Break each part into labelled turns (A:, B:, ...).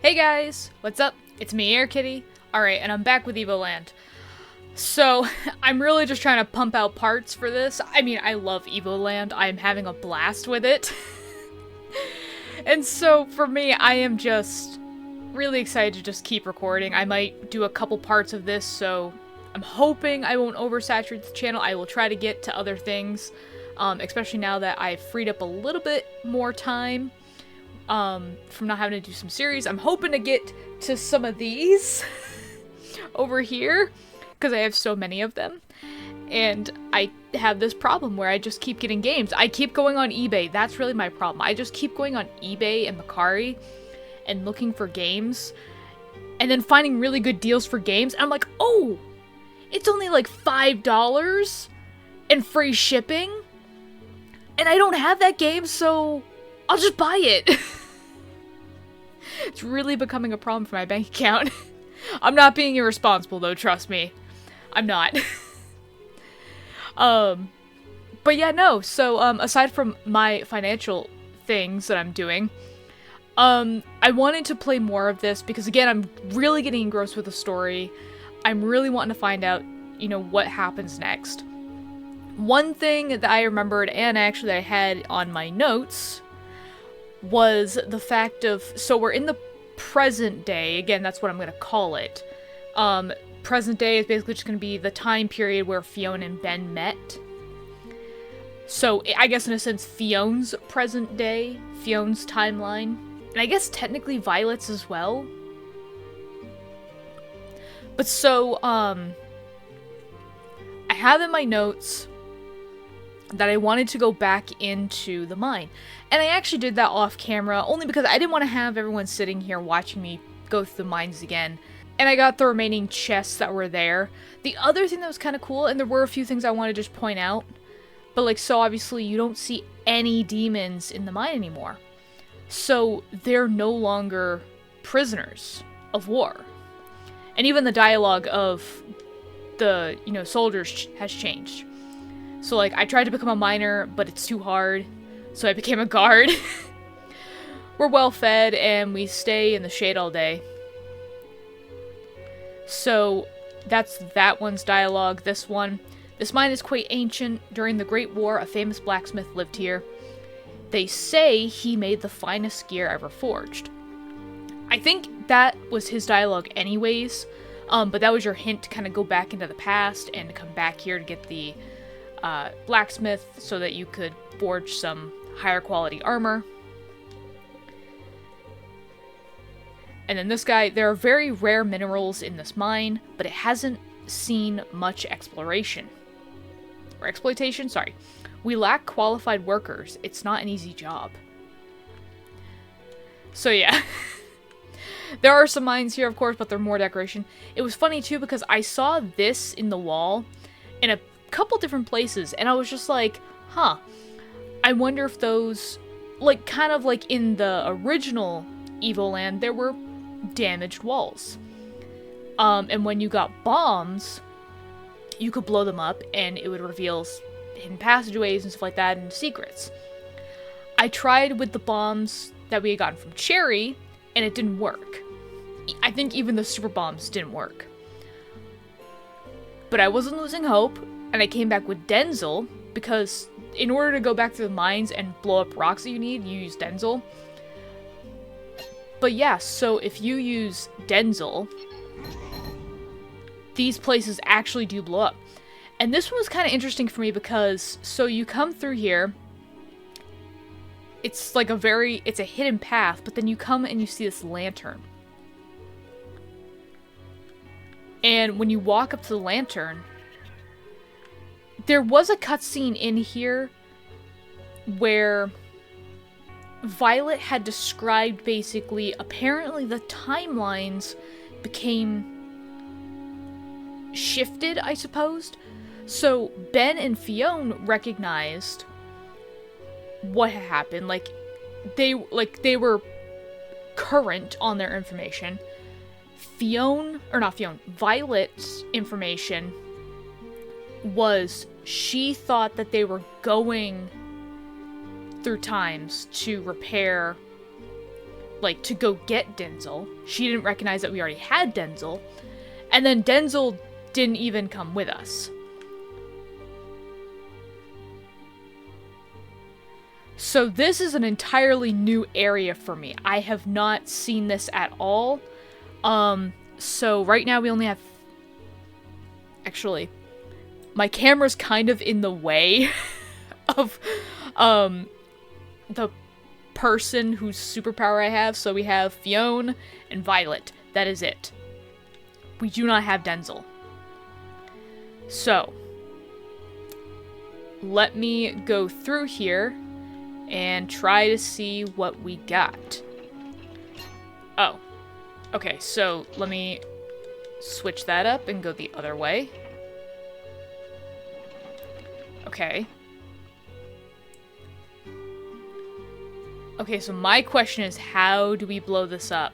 A: Hey guys, what's up? It's me, Air Kitty. Alright, and I'm back with Evoland. So, I'm really just trying to pump out parts for this. I mean, I love Evoland. I'm having a blast with it. And so, for me, I am just really excited to just keep recording. I might do a couple parts of this, so I'm hoping I won't oversaturate the channel. I will try to get to other things, especially now that I've freed up a little bit more time. From not having to do some series. I'm hoping to get to some of these over here because I have so many of them, and I have this problem where I just keep getting games. I keep going on eBay. That's really my problem. I just keep going on eBay and Mercari and looking for games and then finding really good deals for games, and I'm like, oh, it's only like $5 and free shipping, and I don't have that game, so I'll just buy it. It's really becoming a problem for my bank account. I'm not being irresponsible though, trust me. I'm not. But yeah, no, so, aside from my financial things that I'm doing, I wanted to play more of this because, again, I'm really getting engrossed with the story. I'm really wanting to find out, you know, what happens next. One thing that I remembered, and actually that I had on my notes, was the fact of, so we're in the present day, again, that's what I'm going to call it. Present day is basically just going to be the time period where Fiona and Ben met. So, I guess in a sense, Fiona's present day, Fiona's timeline, and I guess technically Violet's as well. But so, I have in my notes that I wanted to go back into the mine. And I actually did that off camera, only because I didn't want to have everyone sitting here watching me go through the mines again. And I got the remaining chests that were there. The other thing that was kind of cool, and there were a few things I want to just point out, but like, so obviously you don't see any demons in the mine anymore. So they're no longer prisoners of war. And even the dialogue of the, you know, soldiers has changed. So, like, I tried to become a miner, but it's too hard, so I became a guard. We're well fed, and we stay in the shade all day. So, that's that one's dialogue. This one. This mine is quite ancient. During the Great War, a famous blacksmith lived here. They say he made the finest gear ever forged. I think that was his dialogue anyways, but that was your hint to kind of go back into the past and to come back here to get the blacksmith so that you could forge some higher quality armor. And then this guy, there are very rare minerals in this mine, but it hasn't seen much exploration. Or exploitation, sorry. We lack qualified workers. It's not an easy job. So yeah. There are some mines here, of course, but they're more decoration. It was funny too because I saw this in the wall in a couple different places, and I was just like, huh, I wonder if those, like, kind of like in the original Evoland, there were damaged walls. And when you got bombs, you could blow them up, and it would reveal hidden passageways and stuff like that, and secrets. I tried with the bombs that we had gotten from Cherry, and it didn't work. I think even the super bombs didn't work. But I wasn't losing hope, and I came back with Denzel, because in order to go back to the mines and blow up rocks that you need, you use Denzel. But yeah, so if you use Denzel, these places actually do blow up. And this one was kind of interesting for me because, so you come through here, it's like it's a hidden path, but then you come and you see this lantern. And when you walk up to the lantern, there was a cutscene in here where Violet had described basically, apparently the timelines became shifted, I suppose. So Ben and Fiona recognized what had happened. They were current on their information. Violet's information was she thought that they were going through times to repair like, to go get Denzel. She didn't recognize that we already had Denzel. And then Denzel didn't even come with us. So this is an entirely new area for me. I have not seen this at all. So right now we only have... Actually, my camera's kind of in the way of, the person whose superpower I have. So we have Fiona and Violet. That is it. We do not have Denzel. So, let me go through here and try to see what we got. Oh. Okay, so let me switch that up and go the other way. Okay. Okay, so my question is, how do we blow this up?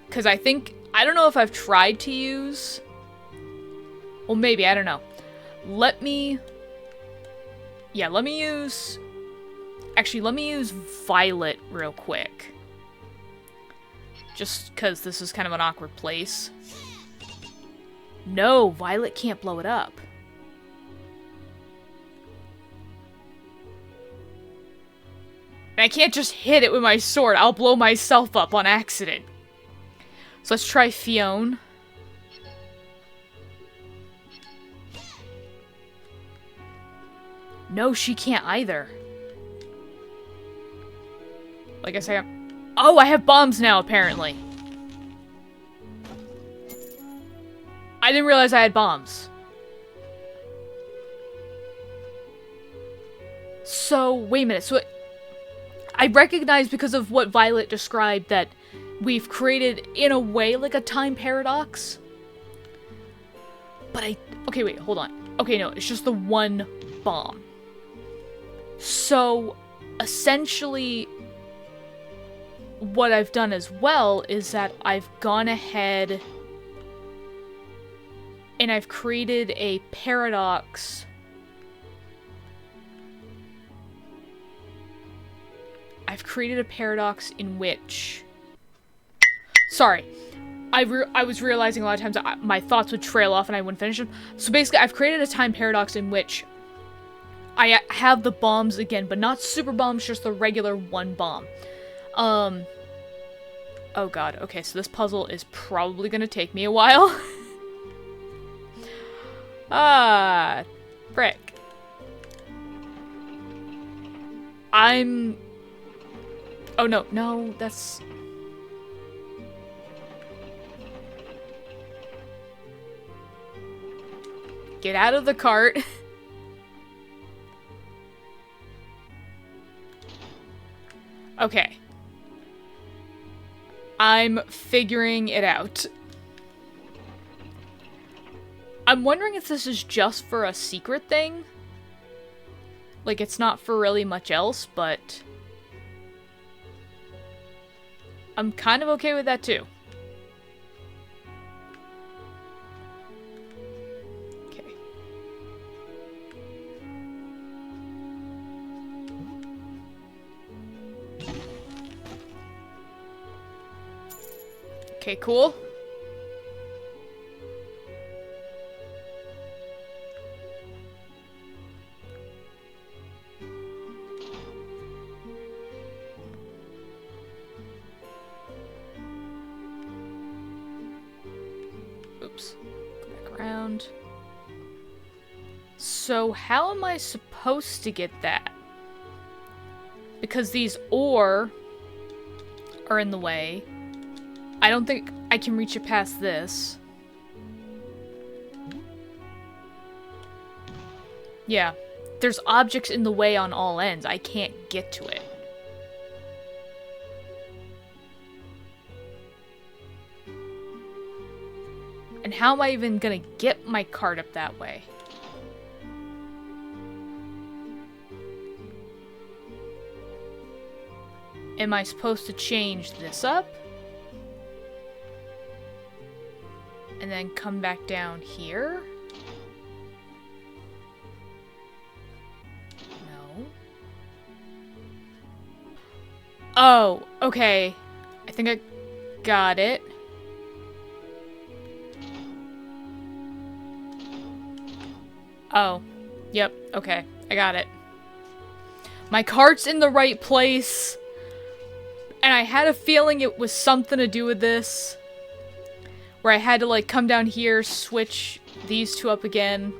A: Because I don't know if I've tried to use... Well, maybe, I don't know. Let me use... Actually, let me use Violet real quick. Just because this is kind of an awkward place. No, Violet can't blow it up. And I can't just hit it with my sword. I'll blow myself up on accident. So let's try Fiona. No, she can't either. Like I say, oh, I have bombs now, apparently. I didn't realize I had bombs. So, wait a minute. So, I recognize because of what Violet described that we've created, in a way, like a time paradox. But okay, wait, hold on. Okay, no, it's just the one bomb. So, essentially, what I've done as well is that I've gone ahead and I've created a paradox. I've created a paradox in which... Sorry. I was realizing a lot of times my thoughts would trail off and I wouldn't finish them. So basically, I've created a time paradox in which I have the bombs again, but not super bombs, just the regular one bomb. Oh god, okay, so this puzzle is probably gonna take me a while. Ah, frick. Oh no, that's... Get out of the cart. Okay. I'm figuring it out. I'm wondering if this is just for a secret thing. Like, it's not for really much else, but... I'm kind of okay with that, too. Okay. Okay, cool. Oops. Back around. So how am I supposed to get that? Because these ore are in the way. I don't think I can reach it past this. Yeah. There's objects in the way on all ends. I can't get to it. And how am I even gonna get my cart up that way? Am I supposed to change this up? And then come back down here? No. Oh, okay. I think I got it. Oh. Yep, okay. I got it. My cart's in the right place. And I had a feeling it was something to do with this. Where I had to, like, come down here, switch these two up again.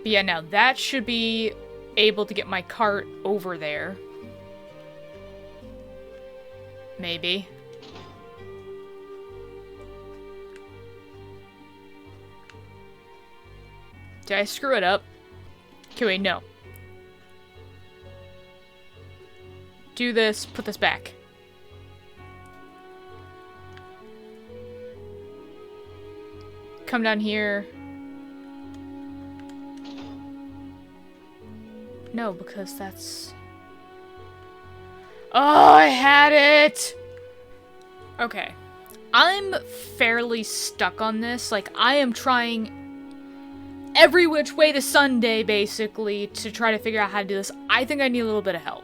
A: But yeah, now that should be able to get my cart over there. Maybe. Did I screw it up? Okay, wait, no. Do this, put this back. Come down here. No, because that's... Oh, I had it! Okay. I'm fairly stuck on this. Like, I am trying every which way to Sunday, basically, to try to figure out how to do this. I think I need a little bit of help.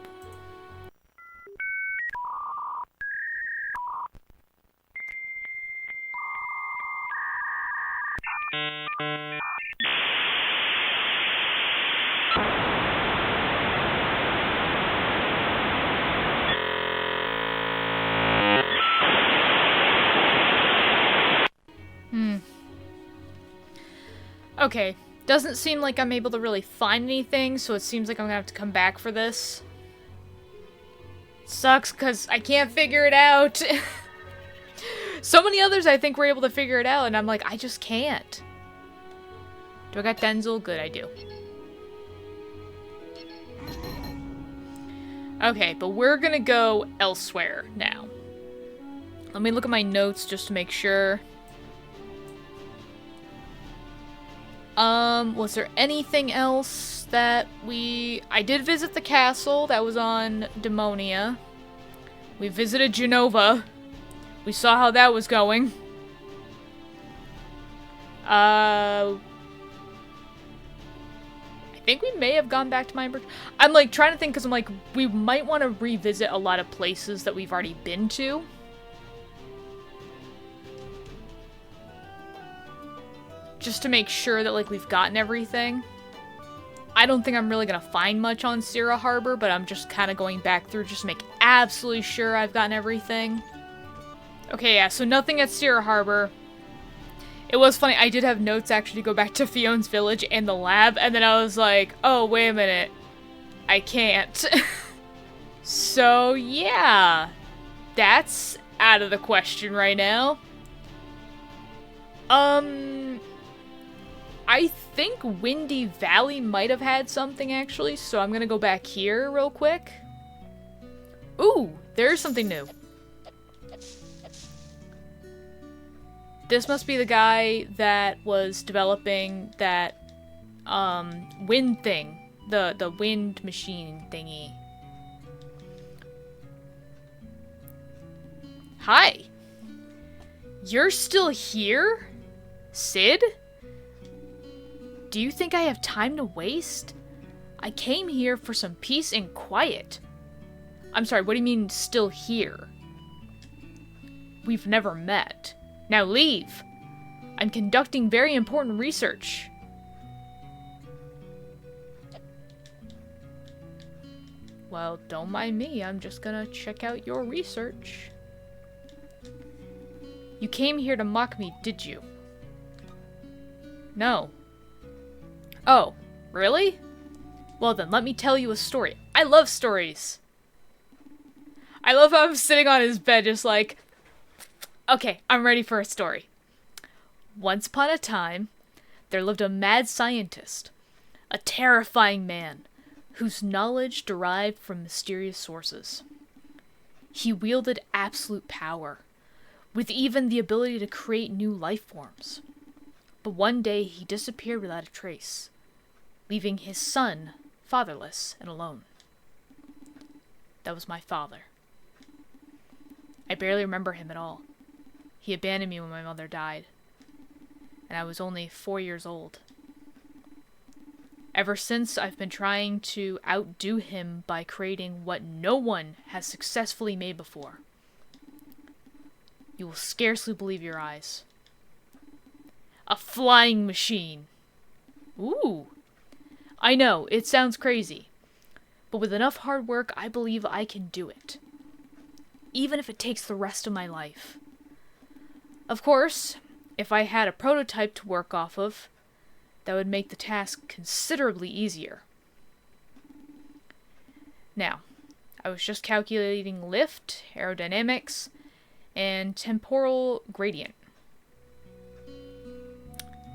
A: Okay, doesn't seem like I'm able to really find anything, so it seems like I'm gonna have to come back for this. Sucks, because I can't figure it out. So many others I think were able to figure it out, and I'm like, I just can't. Do I got Denzel? Good, I do. Okay, but we're gonna go elsewhere now. Let me look at my notes just to make sure. Was there anything else that I did visit the castle that was on Demonia. We visited Genova. We saw how that was going. I think we may have gone back to Meinberg. I'm, like, trying to think, because I'm like, we might want to revisit a lot of places that we've already been to. Just to make sure that, like, we've gotten everything. I don't think I'm really gonna find much on Sierra Harbor, but I'm just kind of going back through just to make absolutely sure I've gotten everything. Okay, yeah, so nothing at Sierra Harbor. It was funny, I did have notes actually to go back to Fion's village and the lab, and then I was like, oh, wait a minute. I can't. So, yeah. That's out of the question right now. I think Windy Valley might have had something, actually, so I'm gonna go back here real quick. Ooh, there's something new. This must be the guy that was developing that, wind thing. The wind machine thingy. Hi. You're still here? Sid? Do you think I have time to waste? I came here for some peace and quiet. I'm sorry, what do you mean, still here? We've never met. Now leave. I'm conducting very important research. Well, don't mind me. I'm just gonna check out your research. You came here to mock me, did you? No. Oh, really? Well then, let me tell you a story. I love stories. I love how I'm sitting on his bed just like, okay, I'm ready for a story. Once upon a time, there lived a mad scientist, a terrifying man, whose knowledge derived from mysterious sources. He wielded absolute power, with even the ability to create new life forms. But one day he disappeared without a trace, leaving his son fatherless and alone. That was my father. I barely remember him at all. He abandoned me when my mother died, and I was only 4 years old. Ever since, I've been trying to outdo him by creating what no one has successfully made before. You will scarcely believe your eyes. A flying machine. Ooh. I know, it sounds crazy. But with enough hard work, I believe I can do it. Even if it takes the rest of my life. Of course, if I had a prototype to work off of, that would make the task considerably easier. Now, I was just calculating lift, aerodynamics, and temporal gradient.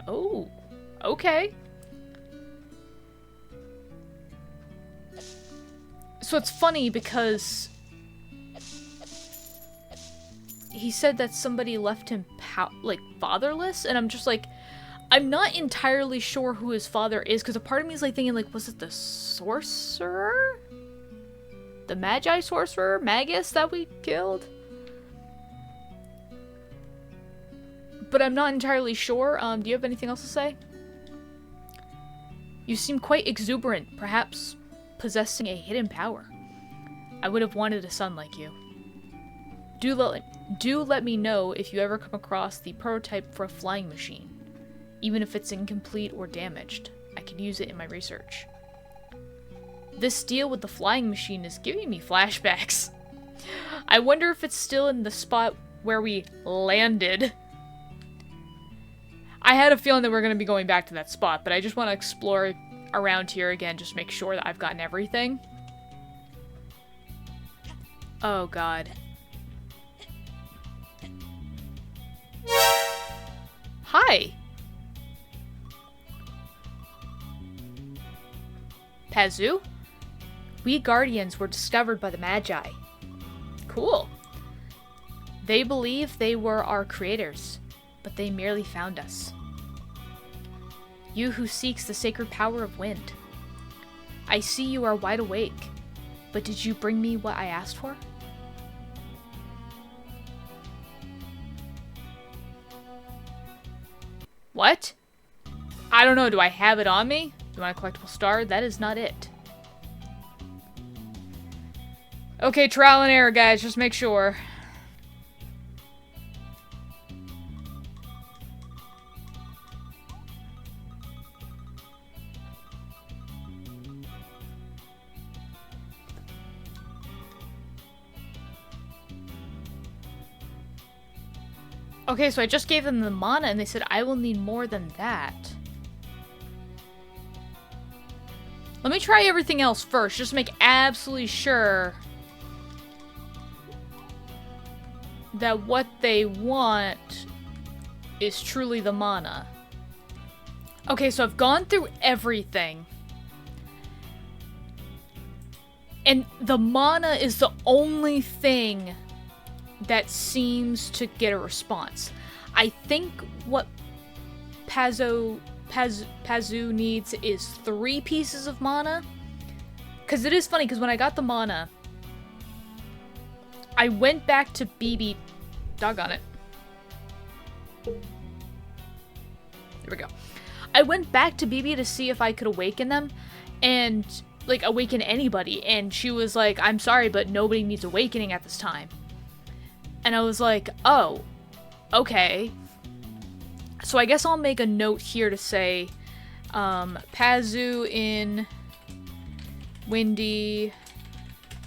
A: Oh, okay. So it's funny because he said that somebody left him fatherless, and I'm just like, I'm not entirely sure who his father is, because a part of me is like thinking, like, was it the sorcerer? The Magi sorcerer? Magus that we killed? But I'm not entirely sure. Do you have anything else to say? You seem quite exuberant, perhaps possessing a hidden power. I would have wanted a son like you. Do let me know if you ever come across the prototype for a flying machine. Even if it's incomplete or damaged, I can use it in my research. This deal with the flying machine is giving me flashbacks. I wonder if it's still in the spot where we landed. I had a feeling that we're going to be going back to that spot, but I just want to explore around here again, just make sure that I've gotten everything. Oh god. Hi! Pazu? We Guardians were discovered by the Magi. Cool. They believe they were our creators, but they merely found us. You who seeks the sacred power of wind. I see you are wide awake, but did you bring me what I asked for? What? I don't know, do I have it on me? You want a collectible star? That is not it. Okay, trial and error, guys, just make sure. Okay, so I just gave them the mana and they said I will need more than that. Let me try everything else first, just to make absolutely sure that what they want is truly the mana. Okay, so I've gone through everything. And the mana is the only thing that seems to get a response. I think what Pazu needs is 3 pieces of mana. Because it is funny, because when I got the mana, I went back to BB... Doggone it. There we go. I went back to BB to see if I could awaken them, and, like, awaken anybody, and she was like, I'm sorry, but nobody needs awakening at this time. And I was like, oh, okay. So I guess I'll make a note here to say, Pazu in Windy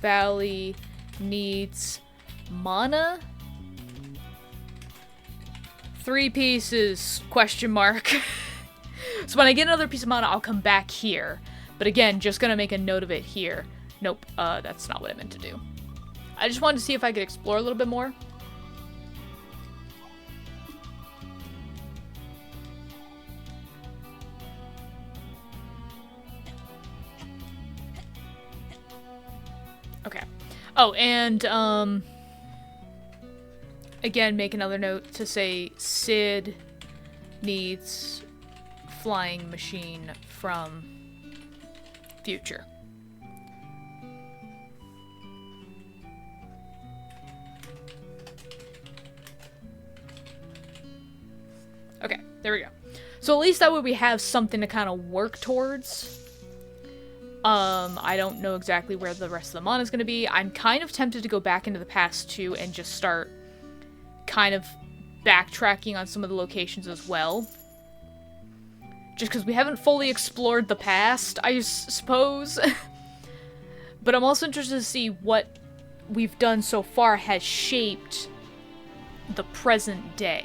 A: Valley needs mana? 3 pieces, question mark. So when I get another piece of mana, I'll come back here. But again, just gonna make a note of it here. Nope, that's not what I meant to do. I just wanted to see if I could explore a little bit more. Okay. Oh, and, again, make another note to say Sid needs flying machine from future. Okay, there we go. So at least that way we have something to kind of work towards. I don't know exactly where the rest of the mana is going to be. I'm kind of tempted to go back into the past too and just start kind of backtracking on some of the locations as well. Just because we haven't fully explored the past, I suppose. But I'm also interested to see what we've done so far has shaped the present day.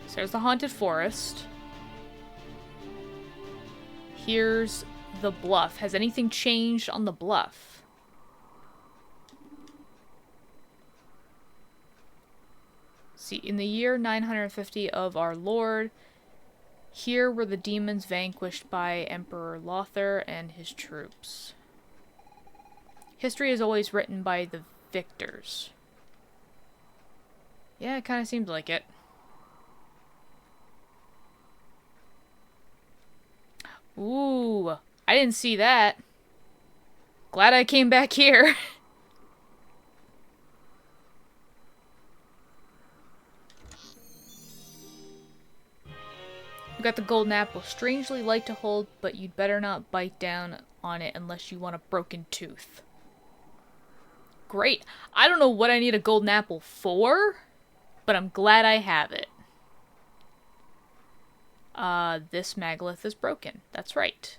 A: So there's the Haunted Forest. Here's the bluff. Has anything changed on the bluff? See, in the year 950 of our Lord, here were the demons vanquished by Emperor Lothar and his troops. History is always written by the victors. Yeah, it kind of seems like it. Ooh, I didn't see that. Glad I came back here. You got the golden apple. Strangely light to hold, but you'd better not bite down on it unless you want a broken tooth. Great. I don't know what I need a golden apple for, but I'm glad I have it. This Megalith is broken. That's right.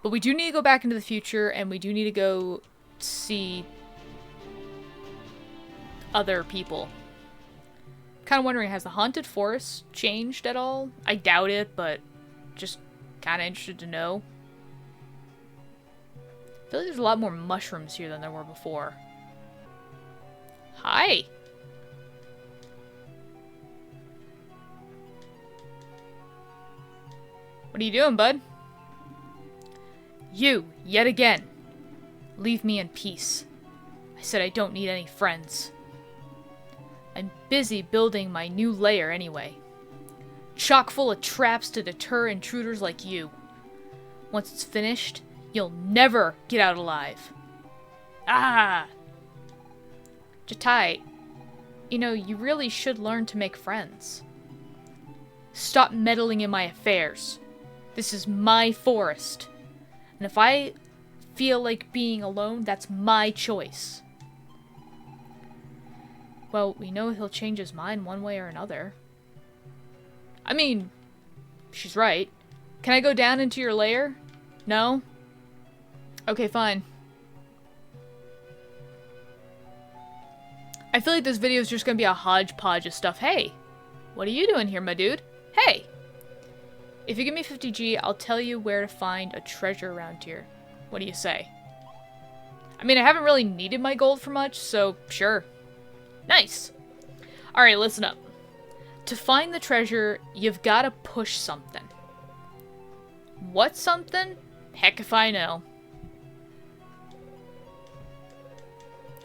A: But we do need to go back into the future, and we do need to go see other people. Kind of wondering, has the Haunted Forest changed at all? I doubt it, but just kind of interested to know. I feel like there's a lot more mushrooms here than there were before. Hi! What are you doing, bud? You, yet again. Leave me in peace. I said I don't need any friends. I'm busy building my new lair anyway. Chock full of traps to deter intruders like you. Once it's finished, you'll never get out alive. Ah! Jatai, you know, you really should learn to make friends. Stop meddling in my affairs. This is my forest. And if I feel like being alone, that's my choice. Well, we know he'll change his mind one way or another. I mean, she's right. Can I go down into your lair? No? Okay, fine. I feel like this video is just gonna be a hodgepodge of stuff. Hey, what are you doing here, my dude? Hey! If you give me 50G, I'll tell you where to find a treasure around here. What do you say? I mean, I haven't really needed my gold for much, so sure. Nice! Alright, listen up. To find the treasure, you've gotta push something. What something? Heck if I know.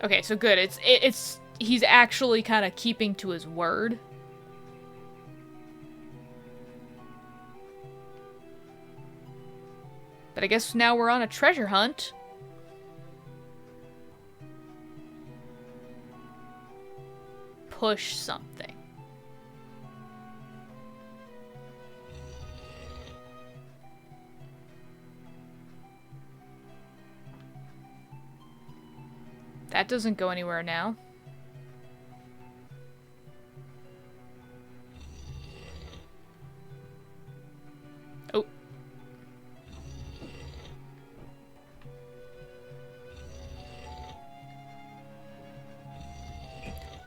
A: Okay, so good. He's actually kind of keeping to his word. But I guess now we're on a treasure hunt. Push something. That doesn't go anywhere now. Oh.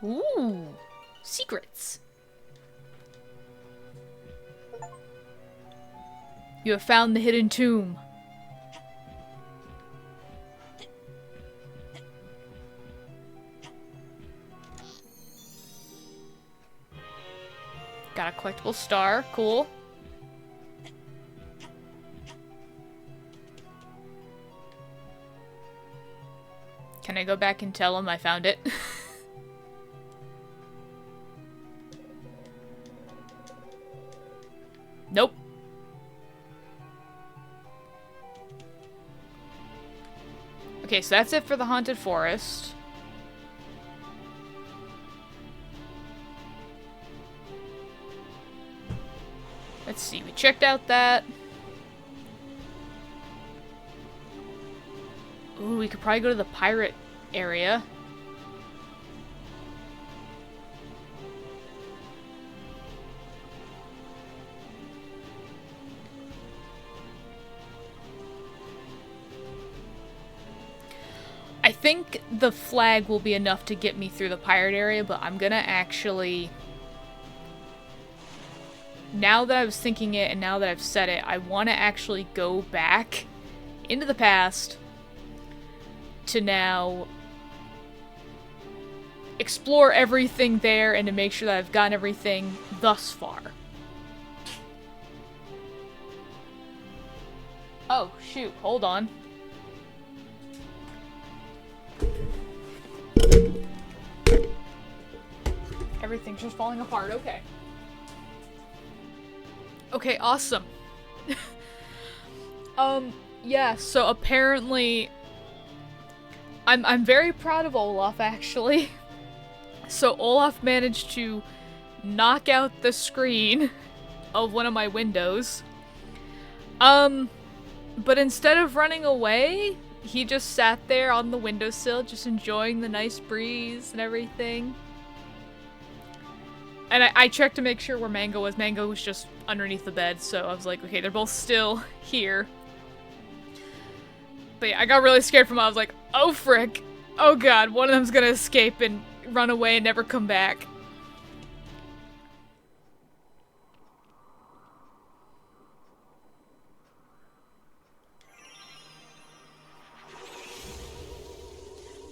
A: Ooh, secrets. You have found the hidden tomb. Got a collectible star, cool. Can I go back and tell him I found it? Nope. Okay, so that's it for the Haunted Forest. Let's see, we checked out that. Ooh, we could probably go to the pirate area. I think the flag will be enough to get me through the pirate area, but I'm gonna actually... Now that I was thinking it, and now that I've said it, I want to actually go back into the past to now explore everything there and to make sure that I've gotten everything thus far. Oh, shoot. Hold on. Everything's just falling apart. Okay. Okay, awesome. Yeah, so apparently I'm very proud of Olaf, actually. So Olaf managed to knock out the screen of one of my windows. But instead of running away, he just sat there on the windowsill, just enjoying the nice breeze and everything. And I checked to make sure where Mango was. Mango was just underneath the bed, so I was like, okay, they're both still here. But yeah, I got really scared from him. I was like, oh frick. Oh god, one of them's gonna escape and run away and never come back.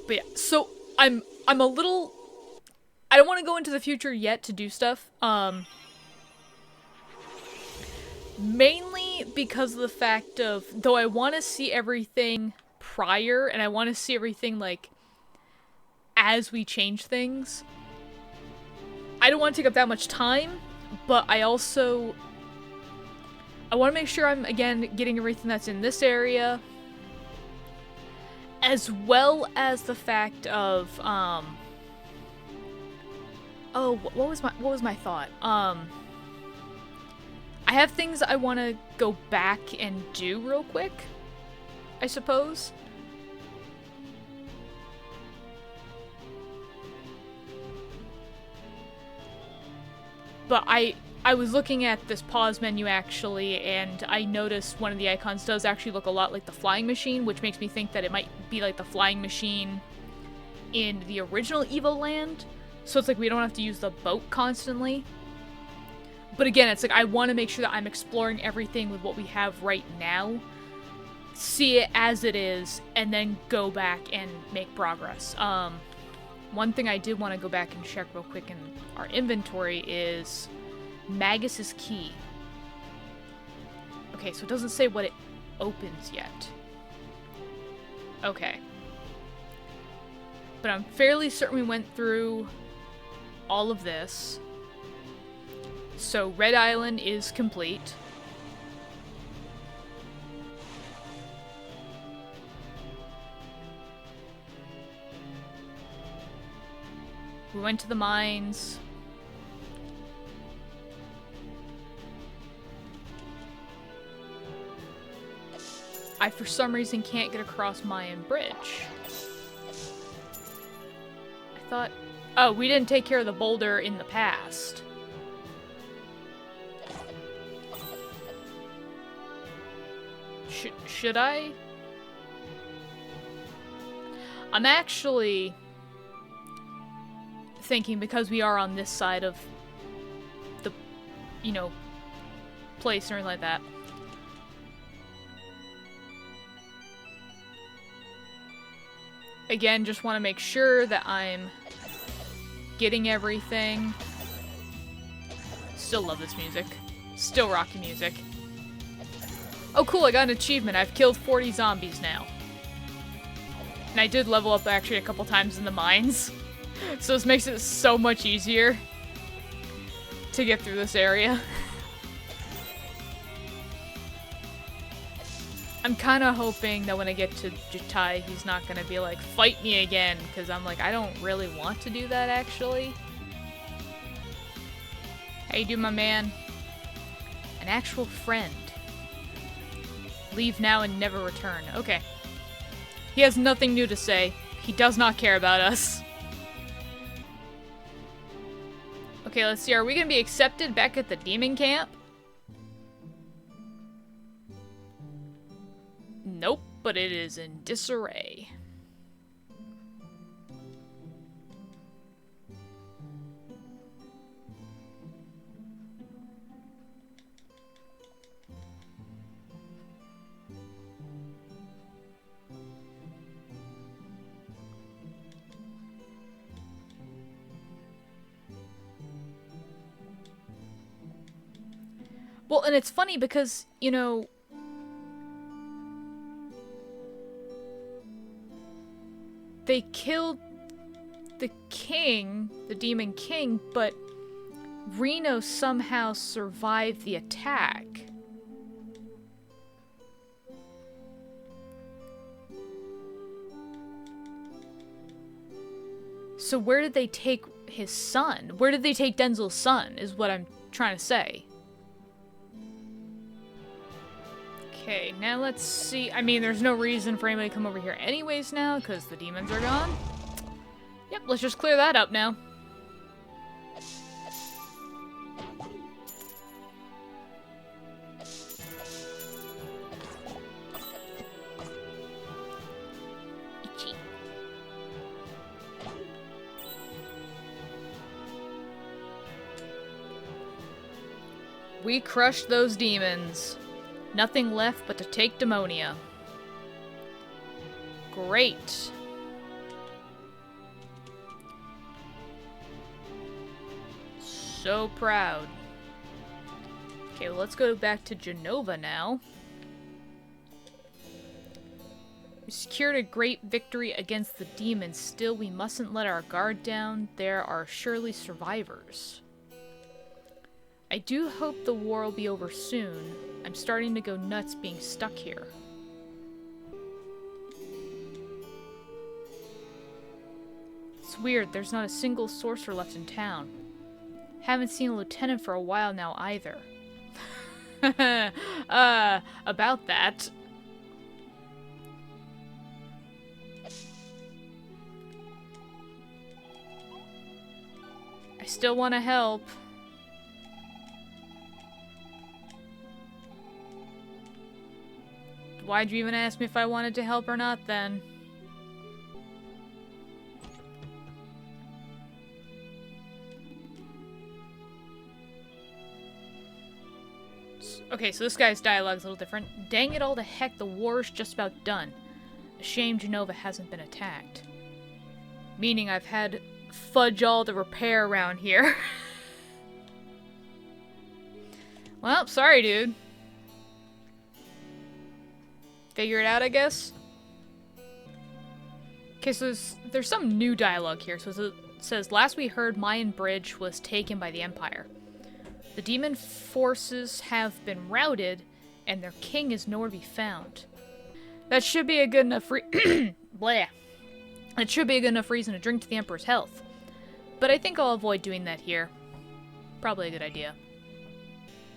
A: But yeah, so I'm a little... I don't want to go into the future yet to do stuff. Mainly because of the fact of, though I want to see everything prior, and I want to see everything, like, as we change things. I don't want to take up that much time, but I also... I want to make sure I'm, again, getting everything that's in this area. As well as the fact of, oh, what was my thought? I have things I want to go back and do real quick, I suppose. But I was looking at this pause menu actually, and I noticed one of the icons does actually look a lot like the flying machine, which makes me think that it might be like the flying machine in the original Evoland. So it's like we don't have to use the boat constantly. But again, it's like I want to make sure that I'm exploring everything with what we have right now, see it as it is, and then go back and make progress. One thing I did want to go back and check real quick in our inventory is Magus's key. Okay, so it doesn't say what it opens yet. Okay. But I'm fairly certain we went through all of this. So Red Island is complete. We went to the mines. I, for some reason, can't get across Mayan Bridge. I thought... Oh, we didn't take care of the boulder in the past. Should I? I'm actually thinking, because we are on this side of the, you know, place or anything like that. Again, just want to make sure that I'm getting everything. Still love this music. Still rocky music. Oh cool, I got an achievement. I've killed 40 zombies now. And I did level up actually a couple times in the mines. So this makes it so much easier to get through this area. I'm kind of hoping that when I get to Jatai, he's not going to be like, fight me again, because I'm like, I don't really want to do that, actually. How you doing, my man? And An actual friend. Leave now and never return. Okay. He has nothing new to say. He does not care about us. Okay, let's see. Are we gonna be accepted back at the demon camp? Nope, but it is in disarray. Well, and it's funny because, you know, they killed the king, the demon king, but Reno somehow survived the attack. So where did they take his son? Where did they take Denzel's son, is what I'm trying to say. Okay, now let's see. I mean, there's no reason for anybody to come over here anyways now, because the demons are gone. Yep, let's just clear that up now. Itchy. We crushed those demons. Nothing left but to take Demonia. Great. So proud. Okay, well, let's go back to Genova now. We secured a great victory against the demons. Still, we mustn't let our guard down. There are surely survivors. I do hope the war will be over soon. I'm starting to go nuts being stuck here. It's weird, there's not a single sorcerer left in town. Haven't seen a lieutenant for a while now either. About that. I still want to help. Why'd you even ask me if I wanted to help or not, then? Okay, so this guy's dialogue's a little different. Dang it all to heck, the war's just about done. A shame Genova hasn't been attacked. Meaning I've had fudge all to repair around here. Well, sorry, dude. Figure it out, I guess. Okay, so there's some new dialogue here. So it says, last we heard, Mayan Bridge was taken by the Empire. The demon forces have been routed, and their king is nowhere to be found. That should be a good enough Blah. That should be a good enough reason to drink to the Emperor's health. But I think I'll avoid doing that here. Probably a good idea.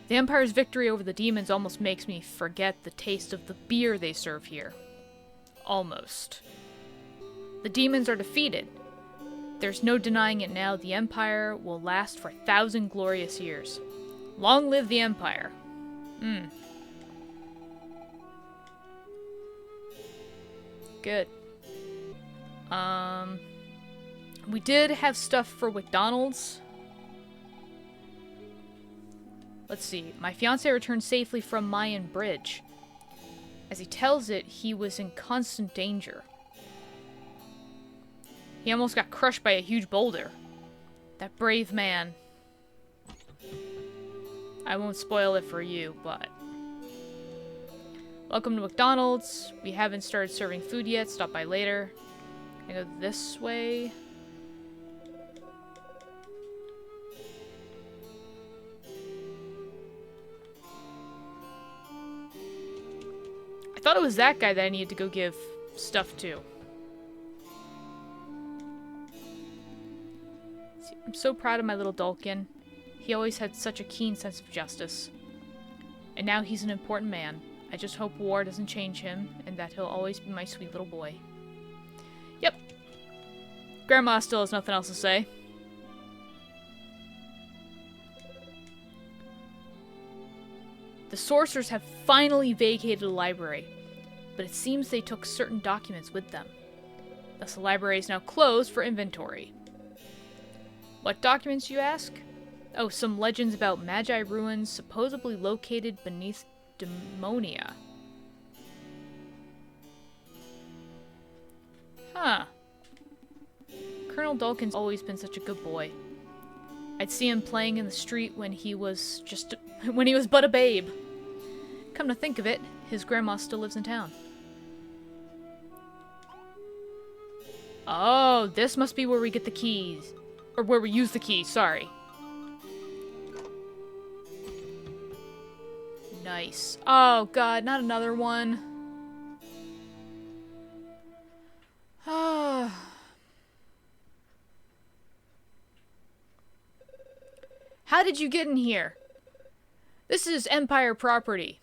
A: The Empire's victory over the demons almost makes me forget the taste of the beer they serve here. Almost. The demons are defeated. There's no denying it now. The Empire will last for 1,000 glorious years. Long live the Empire. Good. We did have stuff for McDonald's. Let's see. My fiancé returned safely from Mayan Bridge. As he tells it, he was in constant danger. He almost got crushed by a huge boulder. That brave man. I won't spoil it for you, but... Welcome to McDonald's. We haven't started serving food yet. Stop by later. Can I go this way? I thought it was that guy that I needed to go give stuff to. I'm so proud of my little Dulkin. He always had such a keen sense of justice. And now he's an important man. I just hope war doesn't change him, and that he'll always be my sweet little boy. Yep. Grandma still has nothing else to say. The sorcerers have finally vacated the library, but it seems they took certain documents with them. Thus the library is now closed for inventory. What documents, you ask? Oh, some legends about Magi ruins supposedly located beneath Demonia. Huh. Colonel Dulkin's always been such a good boy. I'd see him playing in the street when he was but a babe. Come to think of it, his grandma still lives in town. Oh, this must be where we get the keys. Or where we use the keys, sorry. Nice. Oh god, not another one. How did you get in here? This is Empire property.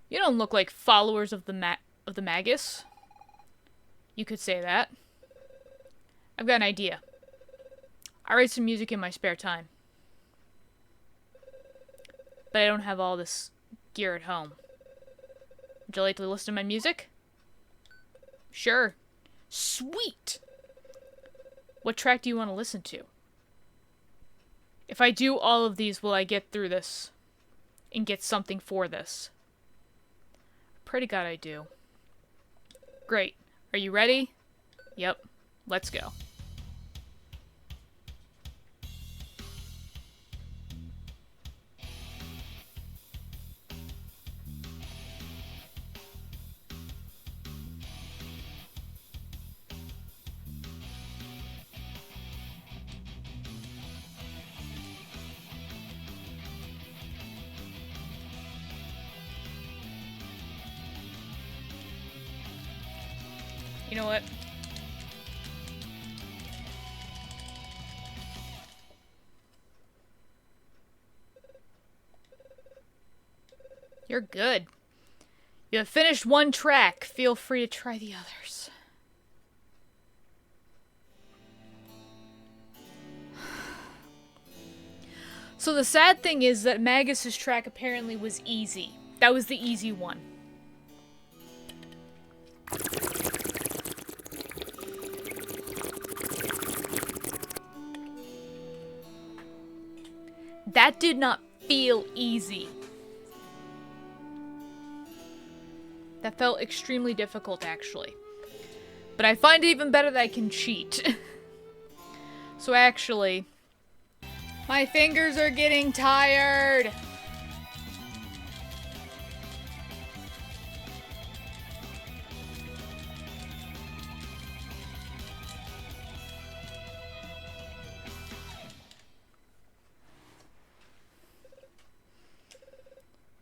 A: You don't look like followers of the Magus. You could say that. I've got an idea. I write some music in my spare time. But I don't have all this gear at home. Would you like to listen to my music? Sure. Sweet! What track do you want to listen to? If I do all of these, will I get through this? And get something for this? Pray to God I do. Great. Are you ready? Yep. Let's go. You know what? You're good. You have finished one track. Feel free to try the others. So the sad thing is that Magus's track apparently was easy. That was the easy one. That did not feel easy. That felt extremely difficult, actually. But I find it even better that I can cheat. So actually, my fingers are getting tired.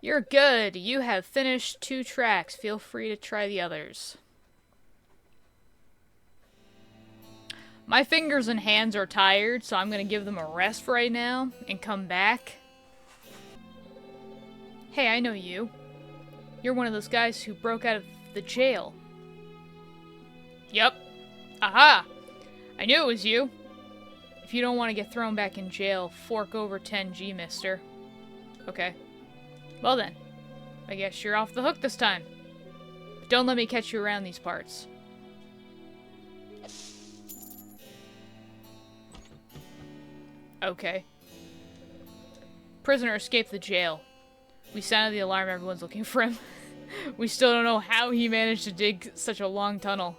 A: You're good. You have finished 2 tracks. Feel free to try the others. My fingers and hands are tired, so I'm going to give them a rest right now and come back. Hey, I know you. You're one of those guys who broke out of the jail. Yep. Aha! I knew it was you. If you don't want to get thrown back in jail, fork over 10G, mister. Okay. Well then, I guess you're off the hook this time. But don't let me catch you around these parts. Okay. Prisoner escaped the jail. We sounded the alarm, everyone's looking for him. We still don't know how he managed to dig such a long tunnel.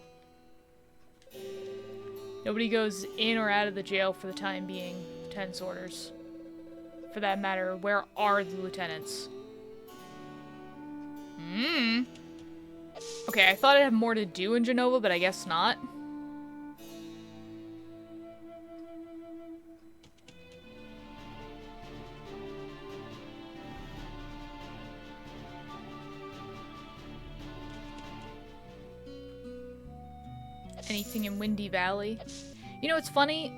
A: Nobody goes in or out of the jail for the time being. Lieutenant's orders. For that matter, where are the lieutenants? Okay, I thought it had more to do in Genova, but I guess not. Anything in Windy Valley? You know, it's funny.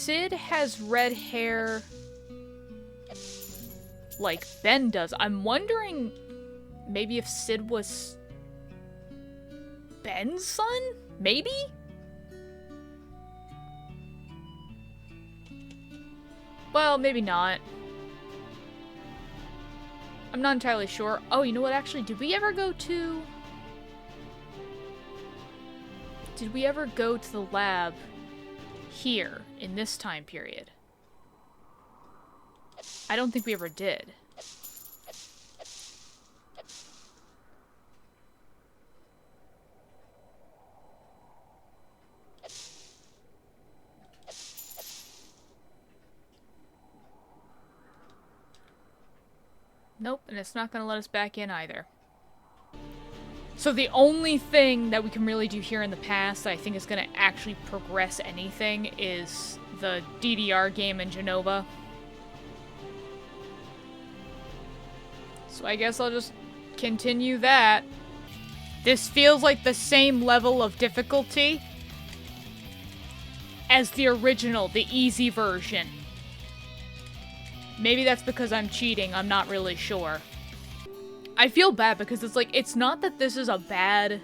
A: Sid has red hair like Ben does. I'm wondering maybe if Sid was Ben's son? Maybe? Well, maybe not. I'm not entirely sure. Oh, you know what, actually, did we ever go to the lab here in this time period? I don't think we ever did. Nope, and it's not going to let us back in either. So the only thing that we can really do here in the past that I think is going to actually progress anything is the DDR game in Genova. So I guess I'll just continue that. This feels like the same level of difficulty as the original, the easy version. Maybe that's because I'm cheating, I'm not really sure. I feel bad because it's like, it's not that this is a bad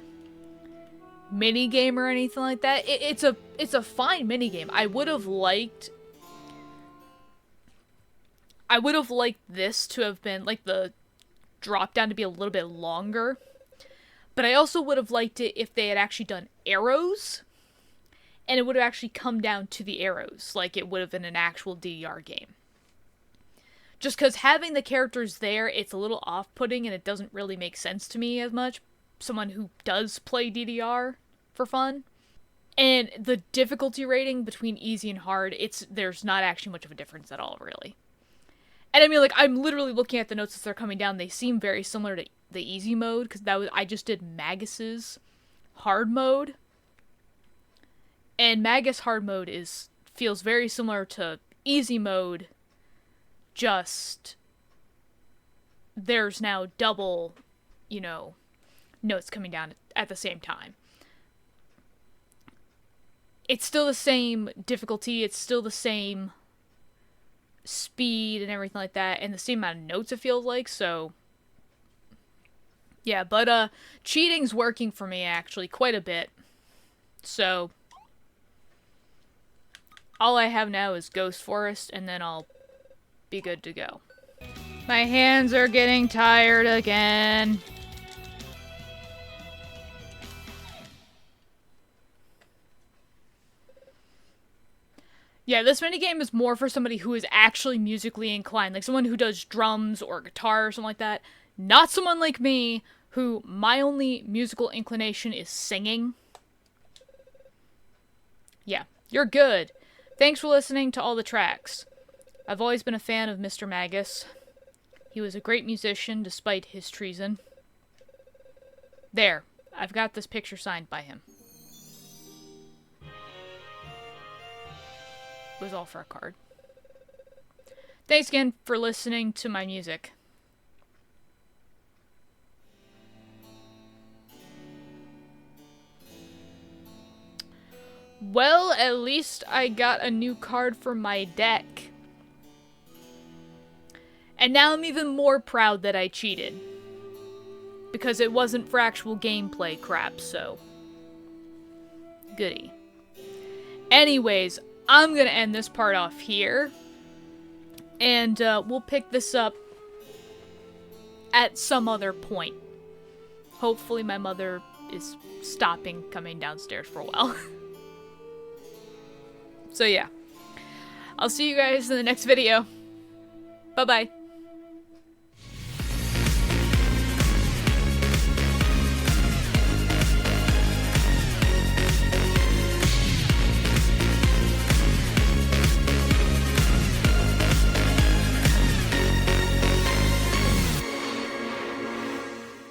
A: minigame or anything like that. It's a fine minigame. I would have liked this to have been, like, the drop down to be a little bit longer. But I also would have liked it if they had actually done arrows, and it would have actually come down to the arrows, like it would have been an actual DDR game. Just because having the characters there, it's a little off-putting and it doesn't really make sense to me as much. Someone who does play DDR for fun. And the difficulty rating between easy and hard, there's not actually much of a difference at all, really. And I mean, like, I'm literally looking at the notes as they're coming down. They seem very similar to the easy mode, because I just did Magus's hard mode. And Magus hard mode feels very similar to easy mode, just there's now double, notes coming down at the same time. It's still the same difficulty, it's still the same speed and everything like that, and the same amount of notes it feels like, so yeah, but cheating's working for me actually quite a bit. So all I have now is Ghost Forest, and then I'll be good to go. My hands are getting tired again. Yeah, this minigame is more for somebody who is actually musically inclined, like someone who does drums or guitar or something like that. Not someone like me, who my only musical inclination is singing. Yeah, you're good. Thanks for listening to all the tracks. I've always been a fan of Mr. Magus. He was a great musician despite his treason. There, I've got this picture signed by him. It was all for a card. Thanks again for listening to my music. Well, at least I got a new card for my deck. And now I'm even more proud that I cheated. Because it wasn't for actual gameplay crap, so goody. Anyways, I'm gonna end this part off here. And we'll pick this up at some other point. Hopefully my mother is stopping coming downstairs for a while. So yeah. I'll see you guys in the next video. Bye-bye.